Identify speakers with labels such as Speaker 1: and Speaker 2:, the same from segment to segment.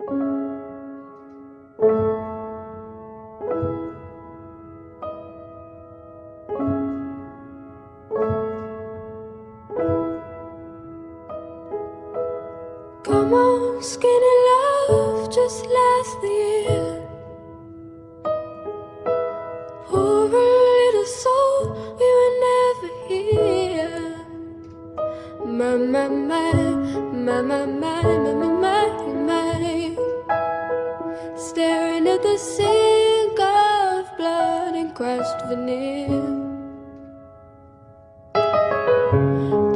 Speaker 1: Come on, skinny love, just last the year. Poor little soul, we were never here. My, my, my, my, my, my, my, my, my. Staring at the sink of blood and crushed veneer.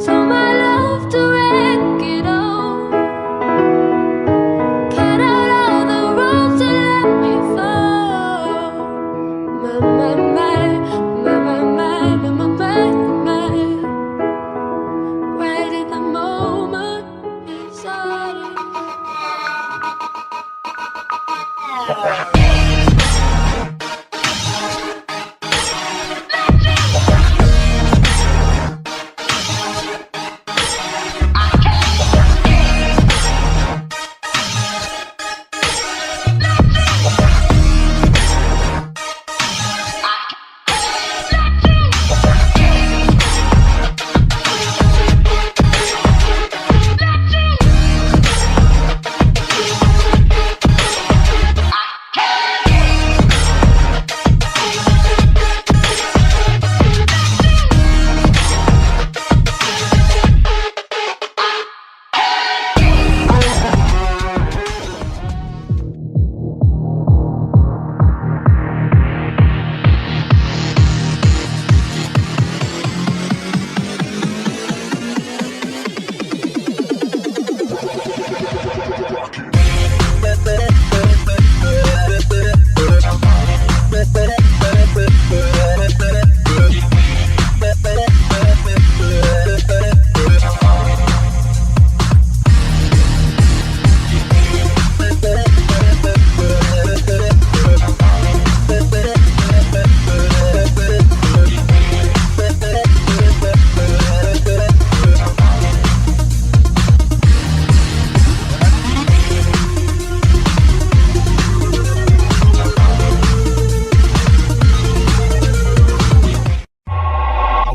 Speaker 1: Told my love to wreck it all. Cut out all the ropes to let me fall. My, my, my, my, my, my, my, my, my. Right at the moment, it's all.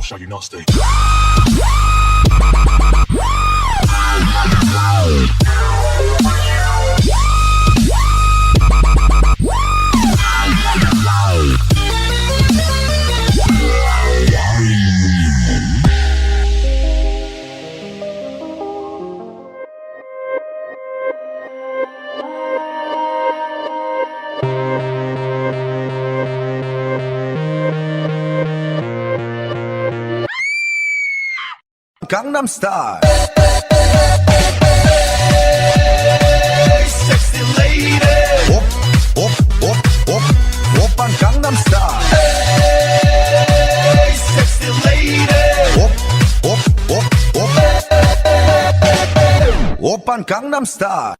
Speaker 2: Show you nasty.
Speaker 3: Gangnam Style.
Speaker 4: Sexy lady.
Speaker 3: Op, op, op, op, oppan Gangnam Style.
Speaker 4: Hey, sexy lady.
Speaker 3: Op, op, op, op, oppan Gangnam Style.